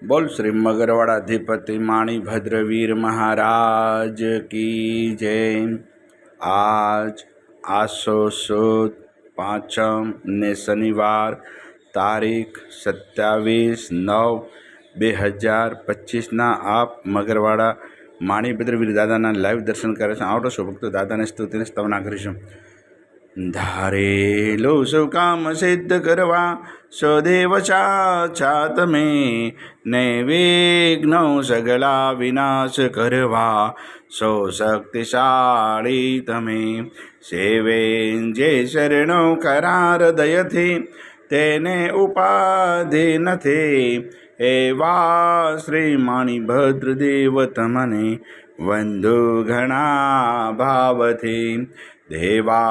बोल श्री मगरवाड़ाधिपति माणी भद्रवीर महाराज की जय। आज आसो सुद 5 ने शनिवार तारीख 27/9/2025 आप मगरवाड़ा माणी भद्रवीर दादा लाइव दर्शन करे आवडो છો ભક્તો દાદાને સ્તુતિને સ્તવના કરીશું। ધારેલો સૌ કામ સિદ્ધ કરવા સ્વદેવ સાક્ષા તમે નૈવિઘ્નો સગલા વિનાશ કરવા સો શક્તિશાળી તમે સેવે જે શરણો ખરા હૃદયથી તેને ઉપાધિ નથી એવા શ્રી માણી ભદ્રદેવ તમને વંદુ ઘણા ભાવથી देवा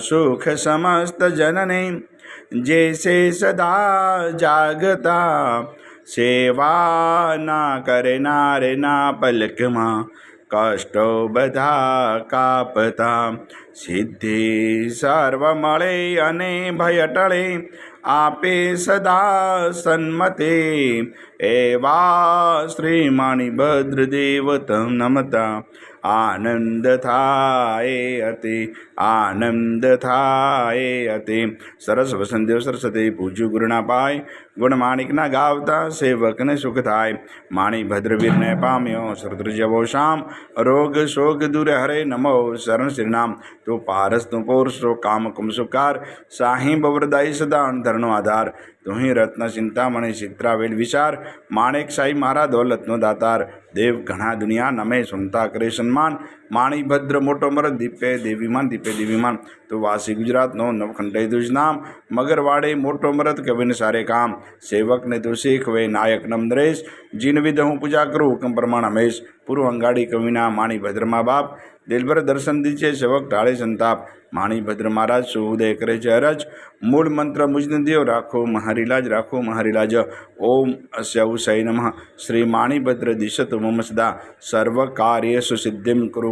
सुख समस्त जनने जैसे सदा जागता सेवा ना करनार ना पलकमा कष्टो बधा कापता सिद्धि सर्व मळे अने भय टळे आपे सदा सन्मते एवा श्री माणी भद्रदेव नमता आनंद थाये अति आनंद थाये अति सरस वसंतदेव सरस्वती पूज्य गुरुना पाय गुण माणिकना गावता सेवकने सुख थाय माणी भद्रवीरने पाम्यो शरद जवो शाम रोग शोक दूर हरे नमो शरण श्रीनाम तो पारस तू पौरुष तो काम कुम सुकार साही बवरदाई सदा अंधरनो आधार तुही रत्न चिंतामणि चित्रावेल विचार माणिक साई मारा दौलतनो दातार देव घણા દુનિયા નમે સુનતા કરે સન્માન માણી ભદ્ર મોટો મરદ દીપે દેવીમાન તો વાસી ગુજરાતનો નવખંડે તુજ નામ મગરવાડે મોટો મરદ કવિને સારે કામ સેવકને તું શીખવે નાયક નમદ્રેશ જીન વિધ હું પૂજા કરું હુકમ પ્રમાણ હમેશ પૂર્વ અંગાડી કવિના માણી ભદ્રમાં બાપ દિલભર દર્શન દીજે સેવક ટાળે સંતાપ માણી ભદ્ર મહારાજ સુઉદય કરે છે અરજ મૂળ મંત્ર મુજને દેવ રાખો મહારી લાજ ઓમ અસ્ય ઉષય નમઃ શ્રી માણી ભદ્ર દિશત મમ સદા સર્વ કાર્યેષુ સિદ્ધિમ કુરુ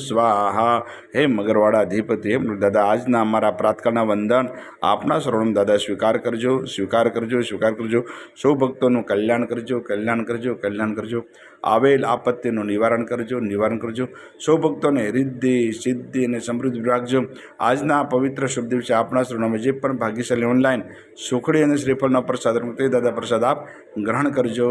સ્વાહા। હે મગરવાડા અધિપતિ હે દાદા આજના અમારા પ્રાતકાળના વંદન આપના શરણોમાં દાદા સ્વીકાર કરજો સૌ ભક્તોનું કલ્યાણ કરજો આવેલ આપત્તિનું નિવારણ કરજો સૌ ભક્તોને રિદ્ધિ સિદ્ધિ અને સમૃદ્ધિ રાખજો। આજના પવિત્ર શુભ દિવસે આપણા શરણોમાં જે પણ ભાગ્યશાળી ઓનલાઈન સુખડી અને શ્રીફળનો પ્રસાદ તે દાદા પ્રસાદ આપ ગ્રહણ કરજો।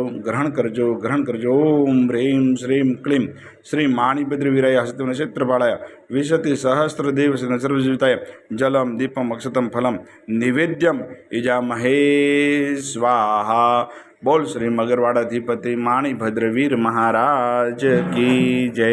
ઓમ હ્રીમ શ્રીમ ક્લીમ શ્રી માણી ભદ્રવીરાય હસ્ત નક્ષત્રપાળાય વિશતિ સહસ્રદેવ સર્વજીવિતાય જલમ દીપમ અક્ષતમ ફલમ નિવેદ્યમ ઈજામહે સ્વાહા। બોલ શ્રી મગરવાડાધિપતિ માણી ભદ્રવીર મહારાજ કી જય।